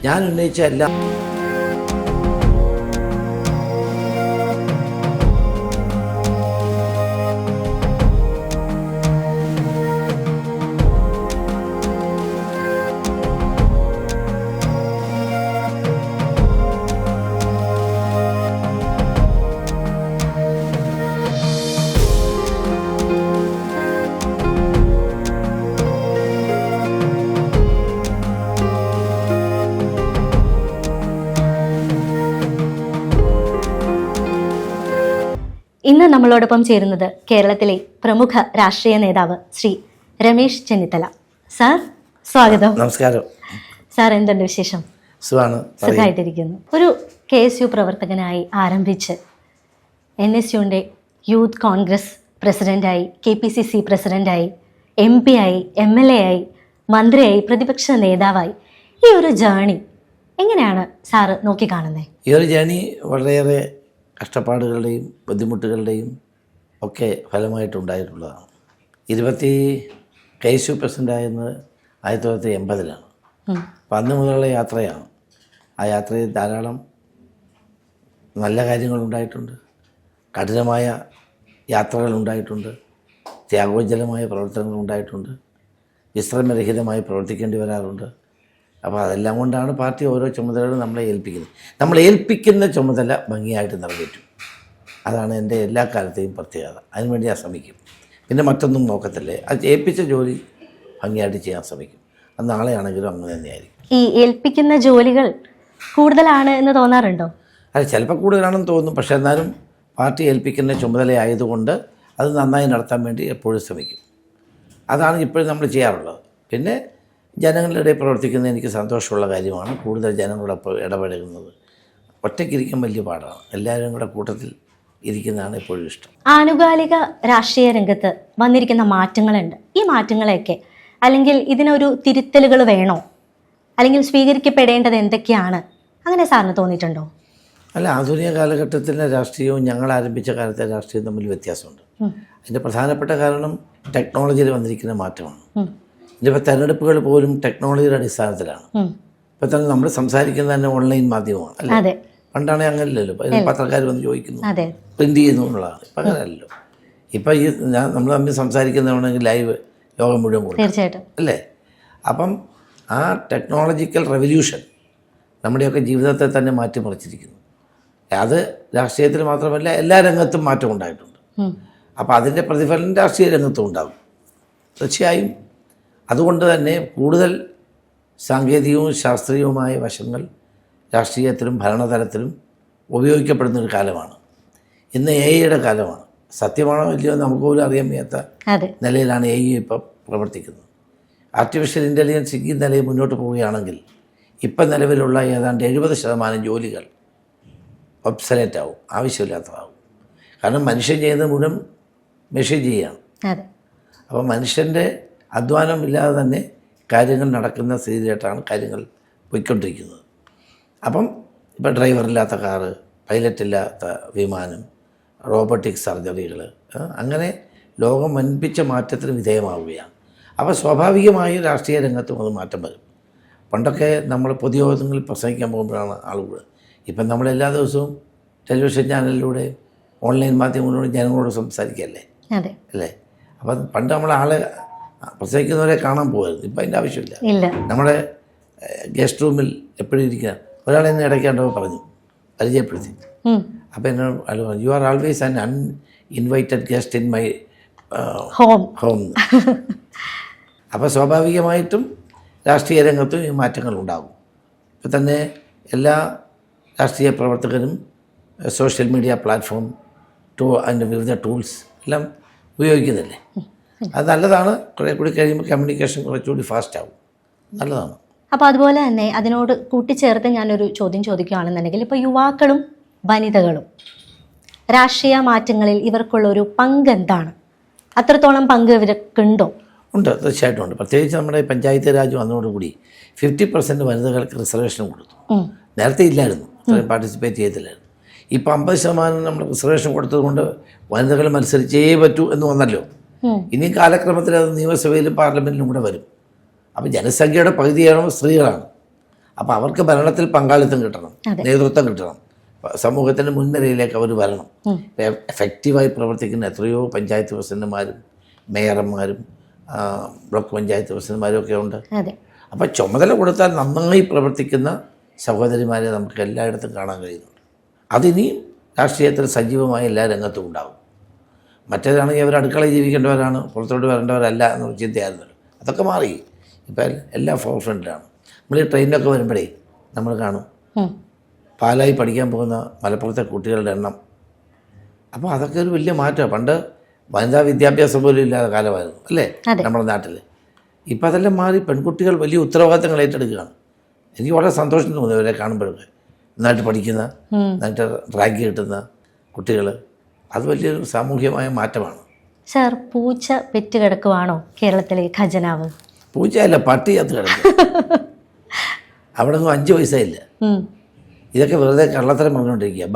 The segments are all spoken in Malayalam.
ഞാൻ ഉന്നയിച്ച എല്ലാ ഇന്ന് നമ്മളോടൊപ്പം ചേരുന്നത് കേരളത്തിലെ പ്രമുഖ രാഷ്ട്രീയ നേതാവ് ശ്രീ രമേശ് ചെന്നിത്തല. സാർ, സ്വാഗതം. നമസ്കാരം. സാർ, എന്തുണ്ട് വിശേഷം? സുഖമായിട്ടിരിക്കുന്നു. ഒരു KSU പ്രവർത്തകനായി ആരംഭിച്ച് NSUവിൻ്റെ യൂത്ത് കോൺഗ്രസ് പ്രസിഡന്റായി, KPCC പ്രസിഡന്റായി, MP ആയി, MLA ആയി, മന്ത്രിയായി, പ്രതിപക്ഷ നേതാവായി, ഈ ഒരു ജേണി എങ്ങനെയാണ് സാറ് നോക്കിക്കാണുന്നത്? ഈ ഒരു ജേണി വളരെയേറെ കഷ്ടപ്പാടുകളുടെയും ബുദ്ധിമുട്ടുകളുടെയും ഒക്കെ ഫലമായിട്ടുണ്ടായിട്ടുള്ളതാണ്. KSU പ്രസിഡൻ്റായിരുന്നത് 1980-ലാണ്. അപ്പം അന്ന് മുതലുള്ള യാത്രയാണ്. ആ യാത്രയിൽ ധാരാളം നല്ല കാര്യങ്ങളുണ്ടായിട്ടുണ്ട്, കഠിനമായ യാത്രകളുണ്ടായിട്ടുണ്ട്, ത്യാഗോജ്ജലമായ പ്രവർത്തനങ്ങളുണ്ടായിട്ടുണ്ട്, വിശ്രമരഹിതമായി പ്രവർത്തിക്കേണ്ടി വരാറുണ്ട്. അപ്പോൾ അതെല്ലാം കൊണ്ടാണ് പാർട്ടി ഓരോ ചുമതലകളും നമ്മളെ ഏൽപ്പിക്കുന്നത്. നമ്മൾ ഏൽപ്പിക്കുന്ന ചുമതല ഭംഗിയായിട്ട് നിറവേറ്റും. അതാണ് എൻ്റെ എല്ലാ കാലത്തെയും പ്രത്യേകത. അതിനുവേണ്ടി ഞാൻ ശ്രമിക്കും. പിന്നെ മറ്റൊന്നും നോക്കത്തില്ലേ, അത് ഏൽപ്പിച്ച ജോലി ഭംഗിയായിട്ട് ചെയ്യാൻ ശ്രമിക്കും. അത് നാളെയാണെങ്കിലും അങ്ങനെ തന്നെയായിരിക്കും. ഈ ഏൽപ്പിക്കുന്ന ജോലികൾ കൂടുതലാണ് എന്ന് തോന്നാറുണ്ടോ? അത് ചിലപ്പോൾ കൂടുതലാണെന്ന് തോന്നും. പക്ഷേ എന്നാലും പാർട്ടി ഏൽപ്പിക്കുന്ന ചുമതലയായതുകൊണ്ട് അത് നന്നായി നടത്താൻ വേണ്ടി എപ്പോഴും ശ്രമിക്കും. അതാണ് ഇപ്പോഴും നമ്മൾ ചെയ്യാറുള്ളത്. പിന്നെ ജനങ്ങളുടെ ഇടയിൽ പ്രവർത്തിക്കുന്നത് എനിക്ക് സന്തോഷമുള്ള കാര്യമാണ്. കൂടുതൽ ജനങ്ങളോടൊപ്പം ഇടപഴകുന്നത്. ഒറ്റയ്ക്കിരിക്കാൻ വലിയ പാടാണ്. എല്ലാവരും കൂടെ കൂട്ടത്തിൽ ഇരിക്കുന്നതാണ് എപ്പോഴും ഇഷ്ടം. ആനുകാലിക രാഷ്ട്രീയ രംഗത്ത് വന്നിരിക്കുന്ന മാറ്റങ്ങളുണ്ട്. ഈ മാറ്റങ്ങളെയൊക്കെ, അല്ലെങ്കിൽ ഇതിനൊരു തിരുത്തലുകൾ വേണോ, അല്ലെങ്കിൽ സ്വീകരിക്കപ്പെടേണ്ടത് എന്തൊക്കെയാണ്, അങ്ങനെ സാറിന് തോന്നിയിട്ടുണ്ടോ? അല്ല, ആധുനിക കാലഘട്ടത്തിലെ രാഷ്ട്രീയവും ഞങ്ങൾ ആരംഭിച്ച കാലത്തെ രാഷ്ട്രീയവും തമ്മിൽ വ്യത്യാസമുണ്ട്. അതിൻ്റെ പ്രധാനപ്പെട്ട കാരണം ടെക്നോളജിയിൽ വന്നിരിക്കുന്ന മാറ്റമാണ്. ഇതിപ്പോൾ തെരഞ്ഞെടുപ്പുകൾ പോലും ടെക്നോളജിയുടെ അടിസ്ഥാനത്തിലാണ്. ഇപ്പം തന്നെ നമ്മൾ സംസാരിക്കുന്നത് തന്നെ ഓൺലൈൻ മാധ്യമമാണ് അല്ലേ? പണ്ടാണെങ്കിൽ അങ്ങനെയല്ലല്ലോ. പത്രക്കാർ വന്ന് ചോദിക്കുന്നു, പ്രിന്റ് ചെയ്യുന്നു എന്നുള്ളതാണ്. ഇപ്പം അങ്ങനെയല്ലോ. ഇപ്പം ഈ നമ്മൾ തമ്മിൽ സംസാരിക്കുന്നതാണെങ്കിൽ ലൈവ് ലോകം മുഴുവൻ കൊടുക്കും അല്ലേ? അപ്പം ആ ടെക്നോളജിക്കൽ റെവല്യൂഷൻ നമ്മുടെയൊക്കെ ജീവിതത്തെ തന്നെ മാറ്റിമറിച്ചിരിക്കുന്നു. അത് രാഷ്ട്രീയത്തിൽ മാത്രമല്ല, എല്ലാ രംഗത്തും മാറ്റം ഉണ്ടായിട്ടുണ്ട്. അപ്പോൾ അതിൻ്റെ പ്രതിഫലനം രാഷ്ട്രീയ രംഗത്തും ഉണ്ടാകും തീർച്ചയായും. അതുകൊണ്ട് തന്നെ കൂടുതൽ സാങ്കേതികവും ശാസ്ത്രീയവുമായ വശങ്ങൾ രാഷ്ട്രീയത്തിലും ഭരണതലത്തിലും ഉപയോഗിക്കപ്പെടുന്നൊരു കാലമാണ്. ഇന്ന് AI കാലമാണ്. സത്യമാണോ ഇല്ലയോ നമുക്ക് പോലും അറിയാൻ വയ്യാത്ത നിലയിലാണ് AI ഇപ്പം പ്രവർത്തിക്കുന്നത്. ആർട്ടിഫിഷ്യൽ ഇൻ്റലിജൻസ് ഈ നിലയിൽ മുന്നോട്ട് പോവുകയാണെങ്കിൽ ഇപ്പം നിലവിലുള്ള ഏതാണ്ട് 70% ജോലികൾ ഒബ്സലേറ്റ് ആവും, ആവശ്യമില്ലാത്തതാവും. കാരണം മനുഷ്യൻ ചെയ്യുന്നത് മുഴുവൻ മെഷീൻ ചെയ്യുകയാണ്. അപ്പോൾ മനുഷ്യൻ്റെ അധ്വാനം ഇല്ലാതെ തന്നെ കാര്യങ്ങൾ നടക്കുന്ന സ്ഥിതിയിലായിട്ടാണ് കാര്യങ്ങൾ പോയിക്കൊണ്ടിരിക്കുന്നത്. അപ്പം ഇപ്പോൾ ഡ്രൈവറില്ലാത്ത കാറ്, പൈലറ്റില്ലാത്ത വിമാനം, റോബോട്ടിക് സർജറികൾ, അങ്ങനെ ലോകം വൻപിച്ച മാറ്റത്തിന് വിധേയമാവുകയാണ്. അപ്പോൾ സ്വാഭാവികമായും രാഷ്ട്രീയ രംഗത്തും അത് മാറ്റം വരും. പണ്ടൊക്കെ നമ്മൾ പൊതുയോഗങ്ങളിൽ പ്രസംഗിക്കാൻ പോകുമ്പോഴാണ് ആളുകൾ. ഇപ്പം നമ്മൾ എല്ലാ ദിവസവും ടെലിവിഷൻ ചാനലിലൂടെ, ഓൺലൈൻ മാധ്യമങ്ങളിലൂടെ ജനങ്ങളോട് സംസാരിക്കുകയല്ലേ അല്ലേ? അപ്പം പണ്ട് നമ്മൾ ആളെ പ്രസംഗിക്കുന്നവരെ കാണാൻ പോകരുത്. ഇപ്പം അതിൻ്റെ ആവശ്യമില്ല. നമ്മുടെ ഗസ്റ്റ് റൂമിൽ എപ്പോഴും ഇരിക്കുക ഒരാളെ എന്നെ ഇടയ്ക്കാണ്ടോ പറഞ്ഞു, പരിചയപ്പെടുത്തി. അപ്പം എന്നോട് you are always an uninvited guest in my home. അപ്പോൾ സ്വാഭാവികമായിട്ടും രാഷ്ട്രീയ രംഗത്തും ഈ മാറ്റങ്ങൾ ഉണ്ടാകും. ഇപ്പം തന്നെ എല്ലാ രാഷ്ട്രീയ പ്രവർത്തകരും സോഷ്യൽ മീഡിയ പ്ലാറ്റ്ഫോം അതിൻ്റെ വിവിധ ടൂൾസ് എല്ലാം ഉപയോഗിക്കുന്നില്ലേ? അത് നല്ലതാണ്. കുറേ കൂടി കഴിയുമ്പോൾ കമ്മ്യൂണിക്കേഷൻ കുറച്ചുകൂടി ഫാസ്റ്റ് ആവും. നല്ലതാണ്. അപ്പോൾ അതുപോലെ തന്നെ അതിനോട് കൂട്ടിച്ചേർത്ത് ഞാനൊരു ചോദ്യം ചോദിക്കുകയാണെന്നുണ്ടെങ്കിൽ, ഇപ്പോൾ യുവാക്കളും വനിതകളും രാഷ്ട്രീയ മാറ്റങ്ങളിൽ ഇവർക്കുള്ളൊരു പങ്ക് എന്താണ്? അത്രത്തോളം പങ്ക് ഇവർക്കുണ്ടോ? ഉണ്ട്, തീർച്ചയായിട്ടും ഉണ്ട്. പ്രത്യേകിച്ച് നമ്മുടെ പഞ്ചായത്ത് രാജ് വന്നതോടുകൂടി 50% വനിതകൾക്ക് റിസർവേഷൻ കൊടുത്തു. നേരത്തെ ഇല്ലായിരുന്നു, അത്രയും പാർട്ടിസിപ്പേറ്റ് ചെയ്തില്ലായിരുന്നു. ഇപ്പം 50% നമ്മൾ റിസർവേഷൻ കൊടുത്തതുകൊണ്ട് വനിതകൾ മത്സരിച്ചേ പറ്റൂ എന്ന് വന്നല്ലോ. ഇനി കാലക്രമത്തിൽ അത് നിയമസഭയിലും പാർലമെൻറ്റിലും കൂടെ വരും. അപ്പോൾ ജനസംഖ്യയുടെ പകുതിയാണ് സ്ത്രീകളാണ്. അപ്പോൾ അവർക്ക് ഭരണത്തിൽ പങ്കാളിത്തം കിട്ടണം, നേതൃത്വം കിട്ടണം, സമൂഹത്തിൻ്റെ മുൻനിരയിലേക്ക് അവർ വരണം. എഫക്റ്റീവായി പ്രവർത്തിക്കുന്ന എത്രയോ പഞ്ചായത്ത് പ്രസിഡന്റുമാരും മേയർമാരും ബ്ലോക്ക് പഞ്ചായത്ത് പ്രസിഡന്റുമാരും ഒക്കെ ഉണ്ട്. അപ്പോൾ ചുമതല കൊടുത്താൽ നന്നായി പ്രവർത്തിക്കുന്ന സഹോദരിമാരെ നമുക്ക് എല്ലായിടത്തും കാണാൻ കഴിയുന്നുണ്ട്. അതിനിയും രാഷ്ട്രീയത്തിൽ സജീവമായ എല്ലാ രംഗത്തും ഉണ്ടാകും. മറ്റേതാണെങ്കിൽ അവർ അടുക്കളയിൽ ജീവിക്കേണ്ടവരാണ്, പുറത്തോട്ട് വരേണ്ടവരല്ല എന്നൊരു ചിന്തയായിരുന്നല്ലോ. അതൊക്കെ മാറി. ഇപ്പം എല്ലാം ഫോർ ഫ്രണ്ടിലാണ്. നമ്മൾ ഈ ട്രെയിനിലൊക്കെ വരുമ്പോഴേ നമ്മൾ കാണും പാലായി പഠിക്കാൻ പോകുന്ന മലപ്പുറത്തെ കുട്ടികളുടെ എണ്ണം. അപ്പോൾ അതൊക്കെ ഒരു വലിയ മാറ്റമാണ്. പണ്ട് വനിതാ വിദ്യാഭ്യാസം പോലും ഇല്ലാത്ത കാലമായിരുന്നു അല്ലേ നമ്മുടെ നാട്ടിൽ. ഇപ്പം അതെല്ലാം മാറി. പെൺകുട്ടികൾ വലിയ ഉത്തരവാദിത്തങ്ങൾ ഏറ്റെടുക്കുകയാണ്. എനിക്ക് വളരെ സന്തോഷം തോന്നി അവരെ കാണുമ്പോഴൊക്കെ. നന്നായിട്ട് പഠിക്കുന്ന, നന്നായിട്ട് റാങ്ക് കിട്ടുന്ന കുട്ടികൾ, അത് വലിയൊരു സാമൂഹ്യമായ മാറ്റമാണ്. സാർ, പൂച്ച പെറ്റ് കിടക്കുവാണോ കേരളത്തിലെ ഖജനാവ്? പൂച്ചയല്ല, പട്ടിയകത്ത് കിടക്കും. അവിടെ ഒന്നും 5 പൈസയില്ല. ഇതൊക്കെ വെറുതെ കള്ളത്തരം പറഞ്ഞുകൊണ്ടിരിക്കുക.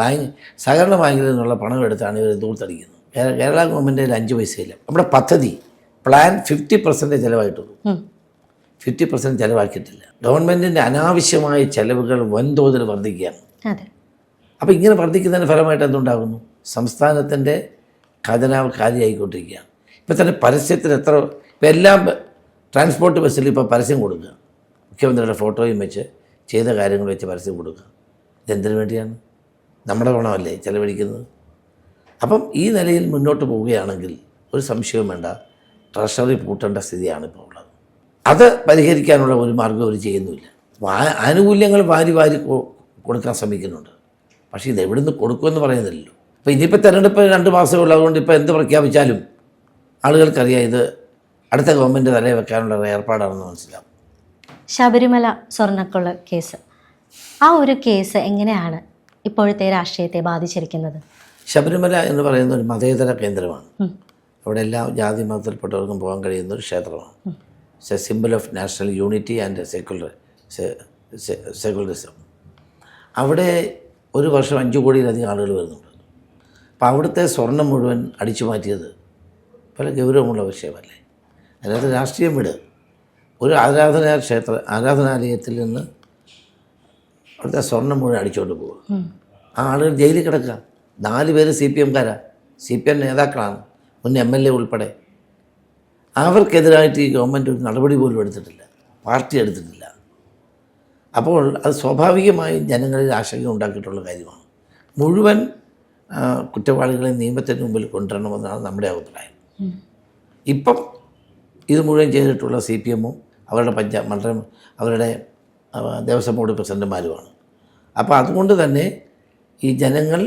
സഹകരണ ബാങ്കിൽ നിന്നുള്ള പണം എടുത്താണ് ഇവർ ദൂർത്തടിക്കുന്നത്. കേരള ഗവൺമെൻറ്റിൽ 5 പൈസയില്ല. നമ്മുടെ പദ്ധതി പ്ലാൻ 50% ചിലവായിട്ടുള്ളൂ. 50% ചിലവാക്കിയിട്ടില്ല. ഗവൺമെൻറ്റിൻ്റെ അനാവശ്യമായ ചിലവുകൾ വൻതോതിൽ വർദ്ധിക്കുകയാണ്. അപ്പോൾ ഇങ്ങനെ വർദ്ധിക്കുന്നതിന് ഫലമായിട്ട് എന്തുണ്ടാകുന്നു? സംസ്ഥാനത്തിൻ്റെ ഖജനാവ് കാലിയായിക്കൊണ്ടിരിക്കുകയാണ്. ഇപ്പം തന്നെ പരസ്യത്തിന് ഇപ്പം എല്ലാം ട്രാൻസ്പോർട്ട് ബസ്സിൽ ഇപ്പോൾ പരസ്യം കൊടുക്കുക. മുഖ്യമന്ത്രിയുടെ ഫോട്ടോയും വെച്ച് ചെയ്ത കാര്യങ്ങൾ വെച്ച് പരസ്യം കൊടുക്കുക. ഇതെന്തിനു വേണ്ടിയാണ്? നമ്മുടെ പണമല്ലേ ചിലവഴിക്കുന്നത്. അപ്പം ഈ നിലയിൽ മുന്നോട്ട് പോവുകയാണെങ്കിൽ ഒരു സംശയവും വേണ്ട, ട്രഷറി പൂട്ടേണ്ട സ്ഥിതിയാണ് ഇപ്പോൾ ഉള്ളത്. അത് പരിഹരിക്കാനുള്ള ഒരു മാർഗ്ഗം അവർ ചെയ്യുന്നില്ല. ആനുകൂല്യങ്ങൾ വാരി വാരി കൊടുക്കാൻ ശ്രമിക്കുന്നുണ്ട്. പക്ഷേ ഇത് എവിടുന്ന് കൊടുക്കുമെന്ന് പറയുന്നില്ലല്ലോ. അപ്പോൾ ഇനിയിപ്പോൾ തെരഞ്ഞെടുപ്പ് 2 മാസമേ ഉള്ളൂ. അതുകൊണ്ട് ഇപ്പോൾ എന്ത് പ്രഖ്യാപിച്ചാലും ആളുകൾക്കറിയാം ഇത് അടുത്ത ഗവൺമെൻറ് തലയിൽ വെക്കാനുള്ള ഏർപ്പാടാണെന്ന് മനസ്സിലാവും. ശബരിമല സ്വർണ്ണക്കൊള്ള കേസ്, ആ ഒരു കേസ് എങ്ങനെയാണ് ഇപ്പോഴത്തെ രാഷ്ട്രീയത്തെ ബാധിച്ചിരിക്കുന്നത്? ശബരിമല എന്ന് പറയുന്ന ഒരു മതേതര കേന്ദ്രമാണ്. അവിടെ എല്ലാ ജാതി മതത്തിൽപ്പെട്ടവർക്കും പോകാൻ കഴിയുന്ന ഒരു ക്ഷേത്രമാണ്. It's A simple of national unity and secularism. അവിടെ ഒരു വർഷം 5 കോടിയിലധികം ആളുകൾ വരുന്നുണ്ട്. അപ്പോൾ അവിടുത്തെ സ്വർണം മുഴുവൻ അടിച്ചു മാറ്റിയത് പല ഗൗരവമുള്ള വിഷയമല്ലേ. അതിനകത്ത് രാഷ്ട്രീയം വിട്. ഒരു ആരാധനാലയത്തിൽ നിന്ന് അവിടുത്തെ സ്വർണം മുഴുവൻ അടിച്ചുകൊണ്ട് പോവുക. ആ ആളുകൾ ജയിലിൽ കിടക്കുക. 4 പേര് CPM CPM നേതാക്കളാണ്, മുൻ MLA ഉൾപ്പെടെ. അവർക്കെതിരായിട്ട് ഈ ഗവൺമെൻറ് ഒരു നടപടി പോലും എടുത്തിട്ടില്ല, പാർട്ടി എടുത്തിട്ടില്ല. അപ്പോൾ അത് സ്വാഭാവികമായും ജനങ്ങളിൽ ആശങ്ക ഉണ്ടാക്കിയിട്ടുള്ള കാര്യമാണ്. മുഴുവൻ കുറ്റവാളികളെ നിയമത്തിന് മുമ്പിൽ കൊണ്ടുവരണമെന്നാണ് നമ്മുടെ അഭിപ്രായം. ഇപ്പം ഇത് മുഴുവൻ ചെയ്തിട്ടുള്ള CPM-ഉം അവരുടെ മണ്ഡലം അവരുടെ ദേവസ്വം ബോർഡ് പ്രസിഡന്റുമാരുമാണ്. അപ്പോൾ അതുകൊണ്ട് തന്നെ ഈ ജനങ്ങൾ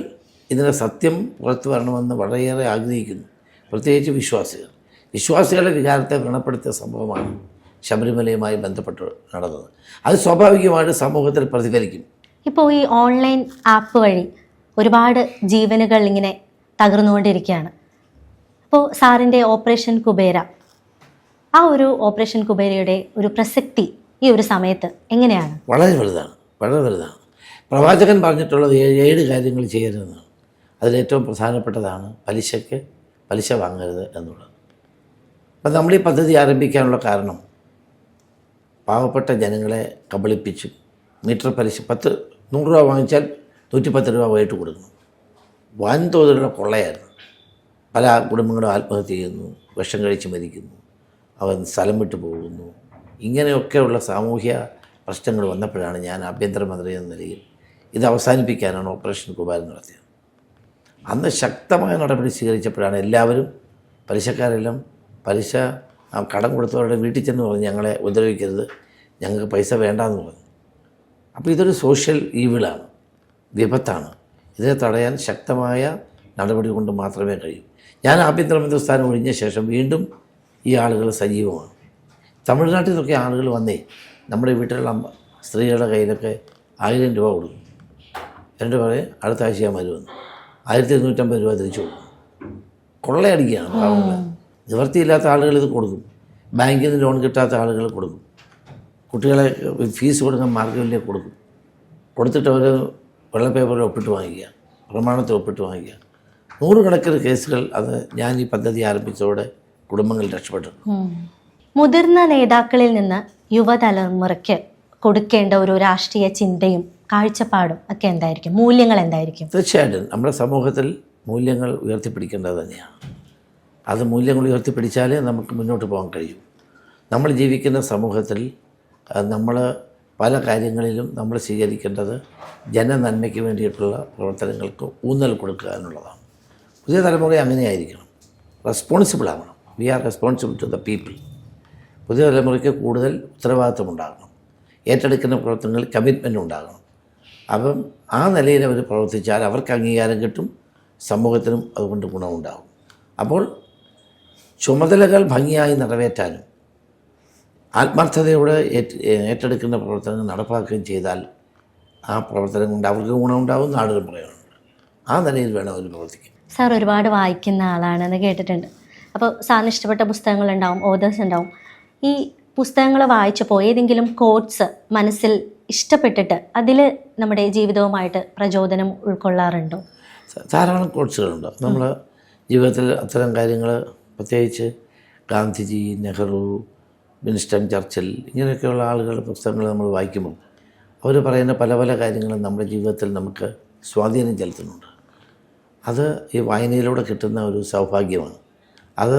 ഇതിൻ്റെ സത്യം പുറത്തു വരണമെന്ന് വളരെയേറെ ആഗ്രഹിക്കുന്നു. പ്രത്യേകിച്ച് വിശ്വാസികളുടെ വികാരത്തെ വ്രണപ്പെടുത്തിയ സംഭവമാണ് ശബരിമലയുമായി ബന്ധപ്പെട്ട് നടന്നത്. അത് സ്വാഭാവികമായിട്ട് സമൂഹത്തിൽ പ്രതിഫലിക്കും. ഇപ്പോൾ ഈ ഓൺലൈൻ ആപ്പ് വഴി ഒരുപാട് ജീവനുകൾ ഇങ്ങനെ തകർന്നുകൊണ്ടിരിക്കുകയാണ്. അപ്പോൾ സാറിൻ്റെ ഓപ്പറേഷൻ കുബേര, ആ ഒരു ഓപ്പറേഷൻ കുബേരയുടെ ഒരു പ്രസക്തി ഈ ഒരു സമയത്ത് എങ്ങനെയാണ്? വളരെ വലുതാണ്. പ്രവാചകൻ പറഞ്ഞിട്ടുള്ളത് 7 കാര്യങ്ങൾ ചെയ്യരുതെന്നാണ്. അതിലേറ്റവും പ്രധാനപ്പെട്ടതാണ് പലിശ വാങ്ങരുത് എന്നുള്ളത്. അപ്പം നമ്മൾ ഈ പദ്ധതി ആരംഭിക്കാനുള്ള കാരണം പാവപ്പെട്ട ജനങ്ങളെ കബളിപ്പിച്ചും മീറ്റർ പലിശ 100 രൂപ വാങ്ങിച്ചാൽ 110 രൂപ വൈകിട്ട് കൊടുക്കുന്നു. വൻതോതിലുള്ള കൊള്ളയായിരുന്നു. പല കുടുംബങ്ങളും ആത്മഹത്യ ചെയ്യുന്നു, വിഷം കഴിച്ച് മരിക്കുന്നു, അവൻ സ്ഥലം വിട്ടു പോകുന്നു. ഇങ്ങനെയൊക്കെയുള്ള സാമൂഹ്യ പ്രശ്നങ്ങൾ വന്നപ്പോഴാണ് ഞാൻ ആഭ്യന്തരമന്ത്രി എന്ന നിലയിൽ ഇത് അവസാനിപ്പിക്കാനാണ് ഓപ്പറേഷൻ കുബേര നടത്തിയത്. അന്ന് ശക്തമായ നടപടി സ്വീകരിച്ചപ്പോഴാണ് എല്ലാവരും, പലിശക്കാരെല്ലാം പലിശ കടം കൊടുത്തവരുടെ വീട്ടിൽ ചെന്ന് പറഞ്ഞ് ഞങ്ങളെ ഉപദ്രവിക്കരുത്, ഞങ്ങൾക്ക് പൈസ വേണ്ടാന്ന് പറഞ്ഞു. അപ്പോൾ ഇതൊരു സോഷ്യൽ ഈവിളാണ്, വിപത്താണ്. ഇതിനെ തടയാൻ ശക്തമായ നടപടി കൊണ്ട് മാത്രമേ കഴിയൂ. ഞാൻ ആഭ്യന്തരമന്ത്രി സ്ഥാനം ഒഴിഞ്ഞ ശേഷം വീണ്ടും ഈ ആളുകൾ സജീവമാണ്. തമിഴ്നാട്ടിൽ നിന്നൊക്കെ ആളുകൾ വന്നേ നമ്മുടെ വീട്ടിലുള്ള സ്ത്രീകളുടെ കയ്യിലൊക്കെ 1000 രൂപ കൊടുക്കും. എന്നിട്ട് പറയും അടുത്ത ആഴ്ച ഞാൻ വന്നു 1250 രൂപ തിരിച്ചു കൊടുക്കും. കൊള്ളയടിക്കുകയാണ് പാവങ്ങൾ. നിവൃത്തിയില്ലാത്ത ആളുകൾ ഇത് കൊടുക്കും. ബാങ്കിൽ നിന്ന് ലോൺ കിട്ടാത്ത ആളുകൾ കൊടുക്കും. കുട്ടികളെ ഫീസ് കൊടുക്കാൻ മാർഗ്ഗമില്ലെങ്കിൽ കൊടുക്കും. കൊടുത്തിട്ട് അവർ വെള്ള പേപ്പറിൽ ഒപ്പിട്ട് വാങ്ങിക്കുക, പ്രമാണത്തിൽ ഒപ്പിട്ട് വാങ്ങിക്കുക. 100 കണക്കിന് കേസുകൾ. അത് ഞാൻ ഈ പദ്ധതി ആരംഭിച്ചതോടെ കുടുംബങ്ങൾ രക്ഷപ്പെട്ടു. മുതിർന്ന നേതാക്കളിൽ നിന്ന് യുവതലമുറയ്ക്ക് കൊടുക്കേണ്ട ഒരു രാഷ്ട്രീയ ചിന്തയും കാഴ്ചപ്പാടും ഒക്കെ എന്തായിരിക്കും? മൂല്യങ്ങൾ എന്തായിരിക്കും? തീർച്ചയായിട്ടും നമ്മുടെ സമൂഹത്തിൽ മൂല്യങ്ങൾ ഉയർത്തിപ്പിടിക്കേണ്ടത് തന്നെയാണ്. അത് മൂല്യങ്ങൾ ഉയർത്തിപ്പിടിച്ചാലേ നമുക്ക് മുന്നോട്ട് പോകാൻ കഴിയും. നമ്മൾ ജീവിക്കുന്ന സമൂഹത്തിൽ നമ്മൾ പല കാര്യങ്ങളിലും നമ്മൾ സ്വീകരിക്കേണ്ടത് ജനനന്മയ്ക്ക് വേണ്ടിയിട്ടുള്ള പ്രവർത്തനങ്ങൾക്ക് ഊന്നൽ കൊടുക്കുക എന്നുള്ളതാണ്. പുതിയ തലമുറ അങ്ങനെയായിരിക്കണം, റെസ്പോൺസിബിൾ ആവണം. We are responsible to the people. പുതിയ തലമുറയ്ക്ക് കൂടുതൽ ഉത്തരവാദിത്വം ഉണ്ടാകണം, ഏറ്റെടുക്കുന്ന പ്രവർത്തനങ്ങളിൽ കമ്മിറ്റ്മെൻ്റ് ഉണ്ടാകണം. അപ്പം ആ നിലയിൽ അവർ പ്രവർത്തിച്ചാൽ അവർക്ക് അംഗീകാരം കിട്ടും, സമൂഹത്തിനും അതുകൊണ്ട് ഗുണമുണ്ടാകും. അപ്പോൾ ചുമതലകൾ ഭംഗിയായി നിറവേറ്റാനും ആത്മാർത്ഥതയോടെ ഏറ്റെടുക്കുന്ന പ്രവർത്തനങ്ങൾ നടപ്പാക്കുകയും ചെയ്താൽ ആ പ്രവർത്തനം കൊണ്ട് അവർക്ക് ഗുണമുണ്ടാകും, നാടിനും പ്രയോജനമുണ്ട്. ആ നിലയിൽ വേണം അവർ പ്രവർത്തിക്കാൻ. സാർ ഒരുപാട് വായിക്കുന്ന ആളാണെന്ന് കേട്ടിട്ടുണ്ട്. അപ്പോൾ സാറിന് ഇഷ്ടപ്പെട്ട പുസ്തകങ്ങളുണ്ടാവും, ഓതേഴ്സ് ഉണ്ടാവും. ഈ പുസ്തകങ്ങൾ വായിച്ചപ്പോൾ ഏതെങ്കിലും കോട്ട്സ് മനസ്സിൽ ഇഷ്ടപ്പെട്ടിട്ട് അതിൽ നമ്മുടെ ജീവിതവുമായിട്ട് പ്രചോദനം ഉൾക്കൊള്ളാറുണ്ടോ? ധാരാളം കോഴ്സുകളുണ്ട് നമ്മൾ ജീവിതത്തിൽ. അത്തരം കാര്യങ്ങൾ പ്രത്യേകിച്ച് ഗാന്ധിജി, നെഹ്റു, വിൻസ്റ്റൺ ചർച്ചിൽ ഇങ്ങനെയൊക്കെയുള്ള ആളുകളുടെ പുസ്തകങ്ങൾ നമ്മൾ വായിക്കുമ്പോൾ അവർ പറയുന്ന പല പല കാര്യങ്ങളും നമ്മുടെ ജീവിതത്തിൽ നമുക്ക് സ്വാധീനം ചെലുത്തുന്നുണ്ട്. അത് ഈ വായനയിലൂടെ കിട്ടുന്ന ഒരു സൗഭാഗ്യമാണ്. അത്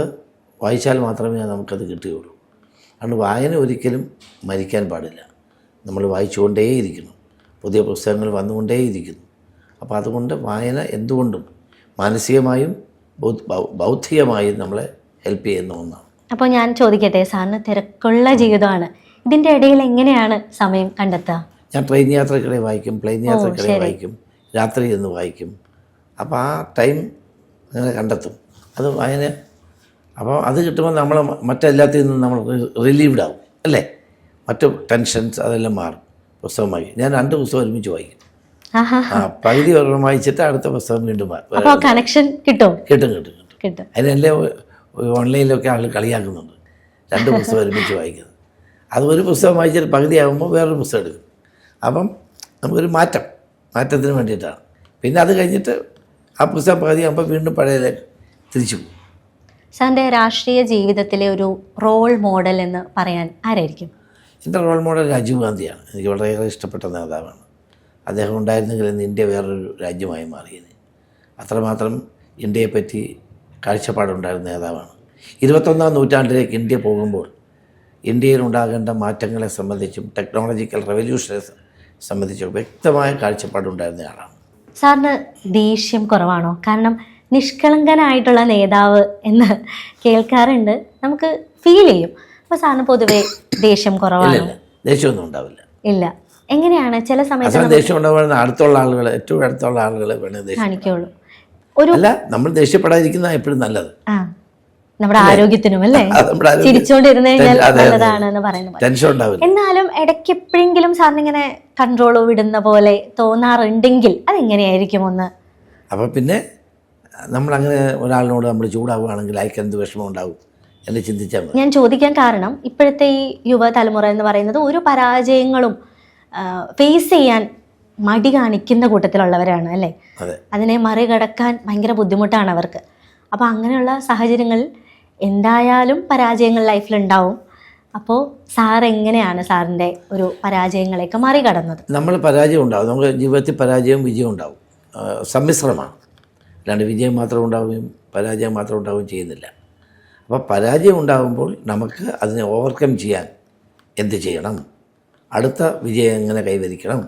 വായിച്ചാൽ മാത്രമേ നമുക്കത് കിട്ടുകയുള്ളൂ. അതുകൊണ്ട് വായന ഒരിക്കലും മരിക്കാൻ പാടില്ല. നമ്മൾ വായിച്ചുകൊണ്ടേയിരിക്കണം. പുതിയ പുസ്തകങ്ങൾ വന്നുകൊണ്ടേയിരിക്കുന്നു. അപ്പോൾ അതുകൊണ്ട് വായന എന്തുകൊണ്ടും മാനസികമായും ബൗദ്ധികമായും നമ്മളെ ഹെൽപ്പ് ചെയ്യുന്ന ഒന്നാണ്. അപ്പോൾ ഞാൻ ചോദിക്കട്ടെ, സാറിന് തിരക്കുള്ള ജീവിതമാണ്, ഇതിൻ്റെ ഇടയിൽ എങ്ങനെയാണ് സമയം കണ്ടെത്തുക? ഞാൻ ട്രെയിൻ യാത്രക്കിടെ വായിക്കും, പ്ലെയിൻ യാത്രക്കിടെ വായിക്കും, രാത്രി എന്ന് വായിക്കും. അപ്പോൾ ആ ടൈം അങ്ങനെ കണ്ടെത്തും. അത് വായന. അപ്പോൾ അത് കിട്ടുമ്പോൾ നമ്മൾ മറ്റെല്ലാത്തിൽ നിന്നും നമ്മൾ റിലീവ്ഡ് ആവും, അല്ലേ? മറ്റു ടെൻഷൻസ് അതെല്ലാം മാറും പുസ്തകം വായിക്കും. ഞാൻ 2 പുസ്തകം ഒരുമിച്ച് വായിക്കും. പകുതി ഒരെണ്ണം വായിച്ചിട്ട് അടുത്ത പുസ്തകം വീണ്ടും കണക്ഷൻ കിട്ടും. അതിനെല്ലാം ഓൺലൈനിലൊക്കെ ആൾ കളിയാക്കുന്നുണ്ട്, 2 പുസ്തകം ഒരുമിച്ച് വായിക്കുന്നത്. അത് ഒരു പുസ്തകം വായിച്ചിട്ട് പകുതിയാകുമ്പോൾ വേറൊരു പുസ്തകം എടുക്കും. അപ്പം നമുക്കൊരു മാറ്റത്തിന് വേണ്ടിയിട്ടാണ്. പിന്നെ അത് കഴിഞ്ഞിട്ട് ആ പുസ്തകം പകുതിയാകുമ്പോൾ വീണ്ടും പഴയതിലേക്ക് തിരിച്ചു പോകും. സാറിൻ്റെ രാഷ്ട്രീയ ജീവിതത്തിലെ ഒരു റോൾ മോഡൽ എന്ന് പറയാൻ ആരായിരിക്കും? എൻ്റെ റോൾ മോഡൽ രാജീവ് ഗാന്ധിയാണ്. എനിക്ക് വളരെയേറെ ഇഷ്ടപ്പെട്ട നേതാവാണ്. അദ്ദേഹം ഉണ്ടായിരുന്നെങ്കിൽ ഇന്ന് ഇന്ത്യ വേറൊരു രാജ്യമായി മാറിയത്. അത്രമാത്രം ഇന്ത്യയെപ്പറ്റി കാഴ്ചപ്പാടുണ്ടായിരുന്ന നേതാവാണ്. 21-ാം നൂറ്റാണ്ടിലേക്ക് ഇന്ത്യ പോകുമ്പോൾ ഇന്ത്യയിൽ ഉണ്ടാകേണ്ട മാറ്റങ്ങളെ സംബന്ധിച്ചും ടെക്നോളജിക്കൽ റെവല്യൂഷനെ സംബന്ധിച്ചും വ്യക്തമായ കാഴ്ചപ്പാടുണ്ടായിരുന്ന ആളാണ്. സാറിന് ദേഷ്യം കുറവാണോ? കാരണം നിഷ്കളങ്കനായിട്ടുള്ള നേതാവ് എന്ന് കേൾക്കാറുണ്ട്, നമുക്ക് ഫീൽ ചെയ്യും. അപ്പോൾ സാറിന് പൊതുവെ ദേഷ്യം കുറവാണ്? ദേഷ്യമൊന്നും ഉണ്ടാവില്ല. ഇല്ല. എങ്ങനെയാണ് ചില സമയത്ത് ദേഷ്യം ഉണ്ടാവുന്ന അടുത്തുള്ള ആളുകൾ, ഏറ്റവും അടുത്തുള്ള ആളുകളെ വേണേ കാണിക്കുള്ളൂ. അല്ല, നമ്മൾ ദേഷ്യപ്പെടാതിരിക്കുന്ന എപ്പോഴും നല്ലത്, നമ്മുടെ ആരോഗ്യത്തിനും, അല്ലേ? ചിരിച്ചോണ്ടിരുന്നു കഴിഞ്ഞാൽ നല്ലതാണ് എന്ന് പറയുന്നത്. ടെൻഷൻ ഉണ്ടാവില്ല. എന്നാലും ഇടയ്ക്ക് എപ്പോഴെങ്കിലും സാറിന് ഇങ്ങനെ കൺട്രോൾ വിടുന്ന പോലെ തോന്നാറുണ്ടെങ്കിൽ അതെങ്ങനെയായിരിക്കും ഒന്ന്? അപ്പം പിന്നെ നമ്മളങ്ങനെ ഒരാളിനോട് നമ്മൾ ചൂടാവുകയാണെങ്കിൽ അയക്ക് എന്ത് വിഷമം ഉണ്ടാവും എന്ന് ചിന്തിച്ചാൽ മതി. ഞാൻ ചോദിക്കാൻ കാരണം ഇപ്പോഴത്തെ ഈ യുവതലമുറ എന്ന് പറയുന്നത് ഒരു പരാജയങ്ങളും ഫേസ് ചെയ്യാൻ മടി കാണിക്കുന്ന കൂട്ടത്തിലുള്ളവരാണ്, അല്ലേ? അതിനെ മറികടക്കാൻ ഭയങ്കര ബുദ്ധിമുട്ടാണ് അവർക്ക്. അപ്പോൾ അങ്ങനെയുള്ള സാഹചര്യങ്ങളിൽ എന്തായാലും പരാജയങ്ങൾ ലൈഫിലുണ്ടാവും. അപ്പോൾ സാർ എങ്ങനെയാണ് സാറിൻ്റെ ഒരു പരാജയങ്ങളെയൊക്കെ മറികടന്നത്? നമ്മൾ പരാജയം ഉണ്ടാവും, നമുക്ക് ജീവിതത്തിൽ പരാജയവും വിജയവും ഉണ്ടാവും, സമ്മിശ്രമാണ്. അല്ലാണ്ട് വിജയം മാത്രം ഉണ്ടാവുകയും പരാജയം മാത്രം ഉണ്ടാവുകയും ചെയ്യുന്നില്ല. അപ്പോൾ പരാജയം ഉണ്ടാകുമ്പോൾ നമുക്ക് അതിനെ ഓവർകം ചെയ്യാൻ എന്ത് ചെയ്യണം, അടുത്ത വിജയം എങ്ങനെ കൈവരിക്കണം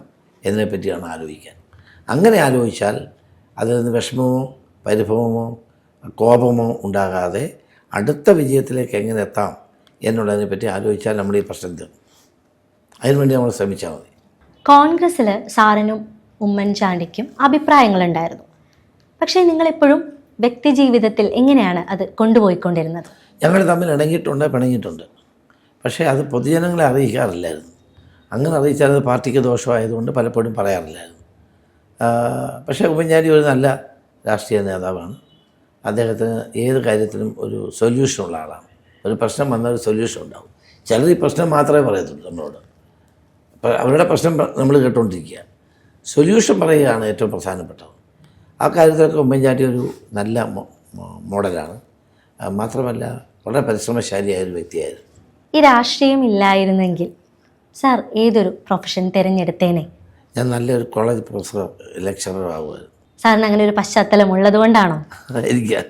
എന്നതിനെപ്പറ്റിയാണ് ആലോചിക്കാൻ. അങ്ങനെ ആലോചിച്ചാൽ അതിൽ നിന്ന് വിഷമമോ പരിഭവമോ കോപമോ ഉണ്ടാകാതെ അടുത്ത വിജയത്തിലേക്ക് എങ്ങനെ എത്താം എന്നുള്ളതിനെപ്പറ്റി ആലോചിച്ചാൽ നമ്മൾ ഈ പ്രശ്നം തീർന്നു. അതിനുവേണ്ടി നമ്മൾ ശ്രമിച്ചാൽ മതി. കോൺഗ്രസ്സിൽ സാറിനും ഉമ്മൻചാണ്ടിക്കും അഭിപ്രായങ്ങളുണ്ടായിരുന്നു. പക്ഷേ നിങ്ങളെപ്പോഴും വ്യക്തി ജീവിതത്തിൽ എങ്ങനെയാണ് അത് കൊണ്ടുപോയിക്കൊണ്ടിരുന്നത്? ഞങ്ങൾ തമ്മിൽ ഇണങ്ങിയിട്ടുണ്ട്, പിണങ്ങിയിട്ടുണ്ട്. പക്ഷേ അത് പൊതുജനങ്ങളെ അറിയിക്കാറില്ലായിരുന്നു. അങ്ങനെ അറിയിച്ചാൽ അത് പാർട്ടിക്ക് ദോഷമായതുകൊണ്ട് പലപ്പോഴും പറയാറില്ലായിരുന്നു. പക്ഷേ ഉമ്മൻചാണ്ടി ഒരു നല്ല രാഷ്ട്രീയ നേതാവാണ്. അദ്ദേഹത്തിന് ഏത് കാര്യത്തിനും ഒരു സൊല്യൂഷനുള്ള ആളാണ്. ഒരു പ്രശ്നം വന്നാൽ ഒരു സൊല്യൂഷൻ ഉണ്ടാവും. ചിലർ ഈ പ്രശ്നം മാത്രമേ പറയത്തുള്ളൂ നമ്മളോട്. അപ്പോൾ അവരുടെ പ്രശ്നം നമ്മൾ കേട്ടുകൊണ്ടിരിക്കുക, സൊല്യൂഷൻ പറയുകയാണ് ഏറ്റവും പ്രധാനപ്പെട്ടത്. ആ കാര്യത്തിലൊക്കെ ഉമ്മൻചാണ്ടി ഒരു നല്ല മോഡലാണ്. മാത്രമല്ല വളരെ പരിശ്രമശാലിയായ ഒരു വ്യക്തിയായിരുന്നു. ഈ രാഷ്ട്രീയം ഇല്ലായിരുന്നെങ്കിൽ സാർ ഏതൊരു പ്രൊഫഷൻ തിരഞ്ഞെടുത്തേനെ? ഞാൻ നല്ലൊരു കോളേജ് പ്രൊഫസർ ലെക്ചറർ ആവുമായിരുന്നു. സാറിന് അങ്ങനെ ഒരു പശ്ചാത്തലം ഉള്ളതുകൊണ്ടാണോ? എനിക്ക്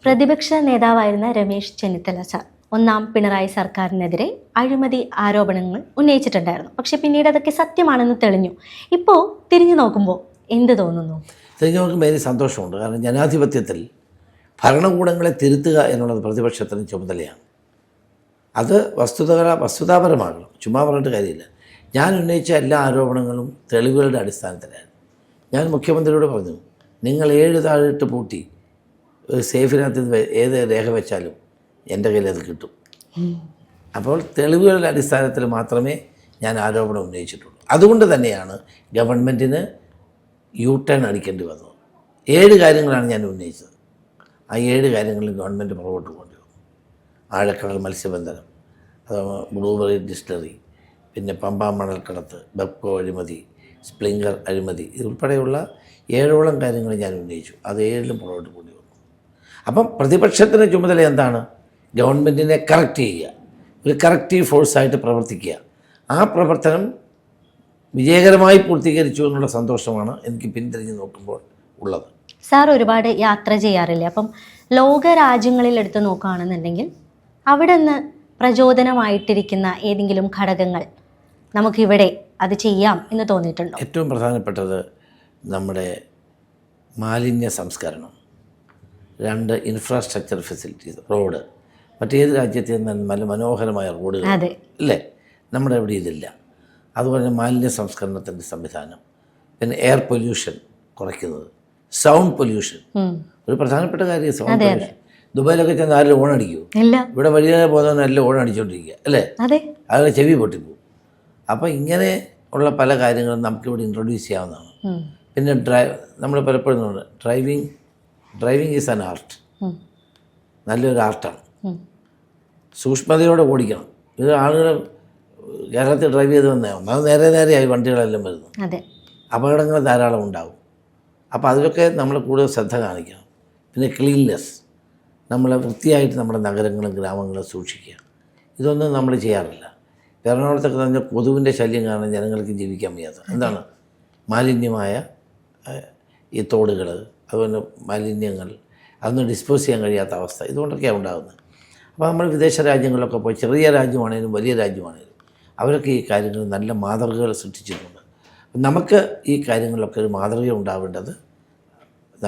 പ്രതിപക്ഷ നേതാവായിരുന്ന രമേശ് ചെന്നിത്തല സാർ ഒന്നാം പിണറായി സർക്കാരിനെതിരെ അഴിമതി ആരോപണങ്ങൾ ഉന്നയിച്ചിട്ടുണ്ടായിരുന്നു. പക്ഷെ പിന്നീട് അതൊക്കെ സത്യമാണെന്ന് തെളിഞ്ഞു. ഇപ്പോൾ തിരിഞ്ഞു നോക്കുമ്പോൾ എന്ത് തോന്നുന്നു? തിരിഞ്ഞു നോക്കുമ്പോൾ എനിക്ക് സന്തോഷമുണ്ട്. കാരണം ജനാധിപത്യത്തിൽ ഭരണകൂടങ്ങളെ തിരുത്തുക എന്നുള്ളത് പ്രതിപക്ഷത്തിന് ചുമതലയാണ്. അത് വസ്തുതാപരമാകണം, ചുമ്മാ പറഞ്ഞിട്ട് കാര്യമില്ല. ഞാൻ ഉന്നയിച്ച എല്ലാ ആരോപണങ്ങളും തെളിവുകളുടെ അടിസ്ഥാനത്തിലാണ്. ഞാൻ മുഖ്യമന്ത്രിയോട് പറഞ്ഞു, നിങ്ങൾ 7 താഴിട്ട് പൂട്ടി ഒരു സേഫിനകത്ത് ഏത് രേഖ വെച്ചാലും എൻ്റെ കയ്യിൽ അത് കിട്ടും. അപ്പോൾ തെളിവുകളുടെ അടിസ്ഥാനത്തിൽ മാത്രമേ ഞാൻ ആരോപണം ഉന്നയിച്ചിട്ടുള്ളൂ. അതുകൊണ്ട് തന്നെയാണ് ഗവൺമെൻറ്റിന് ടേൺ അടിക്കേണ്ടി വന്നത്. 7 കാര്യങ്ങളാണ് ഞാൻ ഉന്നയിച്ചത്. ആ 7 കാര്യങ്ങളിൽ ഗവൺമെൻറ് പുറകോട്ട് കൊണ്ടുവന്നു. ആഴക്കടൽ മത്സ്യബന്ധനം, ബ്ലൂബെറി ഡിസ്റ്റിലറി, പിന്നെ പമ്പ മണൽക്കടത്ത്, ബെപ്കോ അഴിമതി, സ്പ്ലിങ്കർ അഴിമതി, ഇതുൾപ്പെടെയുള്ള 7ഓളം കാര്യങ്ങൾ ഞാൻ ഉന്നയിച്ചു. അത് 7ലും പുറകോട്ട് കൊണ്ടുവന്നു. അപ്പം പ്രതിപക്ഷത്തിൻ്റെ ചുമതല എന്താണ്? ഗവൺമെൻറ്റിനെ കറക്റ്റ് ചെയ്യുക, ഒരു കറക്റ്റീവ് ഫോഴ്സായിട്ട് പ്രവർത്തിക്കുക. ആ പ്രവർത്തനം വിജയകരമായി പൂർത്തീകരിച്ചു എന്നുള്ള സന്തോഷമാണ് എനിക്ക് പിന്തിരിഞ്ഞ് നോക്കുമ്പോൾ ഉള്ളത്. സാർ ഒരുപാട് യാത്ര ചെയ്യാറില്ല. അപ്പം ലോക രാജ്യങ്ങളിൽ എടുത്ത് നോക്കുകയാണെന്നുണ്ടെങ്കിൽ അവിടെ നിന്ന് പ്രചോദനമായിട്ടിരിക്കുന്ന ഏതെങ്കിലും ഘടകങ്ങൾ നമുക്കിവിടെ അത് ചെയ്യാം എന്ന് തോന്നിയിട്ടുണ്ടോ? ഏറ്റവും പ്രധാനപ്പെട്ടത് നമ്മുടെ മാലിന്യ സംസ്കരണം, 2 ഇൻഫ്രാസ്ട്രക്ചർ ഫെസിലിറ്റീസ്, റോഡ്. മറ്റേത് രാജ്യത്തിൽ നിന്ന് നല്ല മനോഹരമായ റോഡുകൾ അല്ലേ? നമ്മുടെ ഇവിടെ ഇതില്ല. അതുപോലെ മാലിന്യ സംസ്കരണത്തിൻ്റെ സംവിധാനം, പിന്നെ എയർ പൊല്യൂഷൻ കുറയ്ക്കുന്നത്, സൗണ്ട് പൊല്യൂഷൻ ഒരു പ്രധാനപ്പെട്ട കാര്യം. സൗണ്ട് പൊല്യൂഷൻ ദുബായിലൊക്കെ ചെന്ന് ആരും ഓണടിക്കൂ? ഇവിടെ വലിയ പോകുന്നവരെല്ലാം ഓണടിച്ചുകൊണ്ടിരിക്കുക അല്ലേ? അതൊക്കെ ചെവി പൊട്ടിപ്പോവും. അപ്പോൾ ഇങ്ങനെ ഉള്ള പല കാര്യങ്ങളും നമുക്കിവിടെ ഇൻട്രൊഡ്യൂസ് ചെയ്യാവുന്നതാണ്. പിന്നെ നമ്മൾ പലപ്പോഴും ഡ്രൈവിംഗ് ഈസ് ആൻ ആർട്ട്. നല്ലൊരു ആർട്ടാണ്. സൂക്ഷ്മതയോടെ ഓടിക്കണം. ഇത് ആളുകൾ കേരളത്തിൽ ഡ്രൈവ് ചെയ്ത് വന്നേ ഒന്നാമത് നേരെയായി വണ്ടികളെല്ലാം വരുന്നു. അപകടങ്ങൾ ധാരാളം ഉണ്ടാകും. അപ്പോൾ അതിലൊക്കെ നമ്മൾ കൂടുതൽ ശ്രദ്ധ കാണിക്കണം. പിന്നെ ക്ലീൻനെസ്, നമ്മൾ വൃത്തിയായിട്ട് നമ്മുടെ നഗരങ്ങളും ഗ്രാമങ്ങളും സൂക്ഷിക്കുക. ഇതൊന്നും നമ്മൾ ചെയ്യാറില്ല. എറണാകുളത്തൊക്കെ തന്നെ കൊതുവിൻ്റെ ശല്യം കാരണം ജനങ്ങൾക്ക് ജീവിക്കാൻ വയ്യാത്ത എന്താണ്? മാലിന്യമായ ഈ തോടുകൾ, അതുപോലെ മാലിന്യങ്ങൾ, അതൊന്നും ഡിസ്പോസ് ചെയ്യാൻ കഴിയാത്ത അവസ്ഥ, ഇതുകൊണ്ടൊക്കെയാണ് ഉണ്ടാകുന്നത്. അപ്പോൾ നമ്മൾ വിദേശ രാജ്യങ്ങളിലൊക്കെ പോയി, ചെറിയ രാജ്യമാണേലും വലിയ രാജ്യമാണേലും അവരൊക്കെ ഈ കാര്യങ്ങൾ നല്ല മാതൃകകൾ സൃഷ്ടിച്ചിട്ടുണ്ട്. നമുക്ക് ഈ കാര്യങ്ങളിലൊക്കെ ഒരു മാതൃക ഉണ്ടാവേണ്ടത്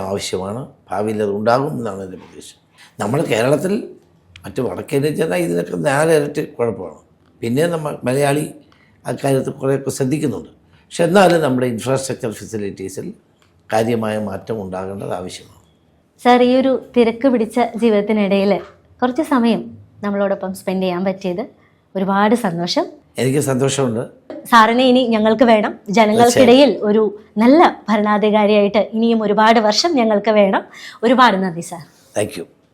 ആവശ്യമാണ്. ഭാവിയിൽ അത് ഉണ്ടാകും എന്നാണ് എൻ്റെ പ്രതീക്ഷ. നമ്മൾ കേരളത്തിൽ മറ്റ് വടക്കേന്ത്യയിൽ ചെന്നാൽ ഇതിനൊക്കെ 4 ഇരട്ടി കുഴപ്പമാണ്. പിന്നെ നമ്മൾ മലയാളി അക്കാര്യത്തിൽ കുറേയൊക്കെ ശ്രദ്ധിക്കുന്നുണ്ട്. പക്ഷെ എന്നാലും നമ്മുടെ ഇൻഫ്രാസ്ട്രക്ചർ ഫെസിലിറ്റീസിൽ കാര്യമായ മാറ്റം ഉണ്ടാകേണ്ടത് ആവശ്യമാണ്. സാർ, ഈ ഒരു തിരക്ക് പിടിച്ച ജീവിതത്തിനിടയിൽ കുറച്ച് സമയം നമ്മളോടൊപ്പം സ്പെൻഡ് ചെയ്യാൻ പറ്റിയത് ഒരുപാട് സന്തോഷം. എനിക്ക് സന്തോഷമുണ്ട്. സാറിനെ ഇനി ഞങ്ങൾക്ക് വേണം. ജനങ്ങൾക്കിടയിൽ ഒരു നല്ല ഭരണാധികാരിയായിട്ട് ഇനിയും ഒരുപാട് വർഷം ഞങ്ങൾക്ക് വേണം. ഒരുപാട് നന്ദി സാർ. Thank you.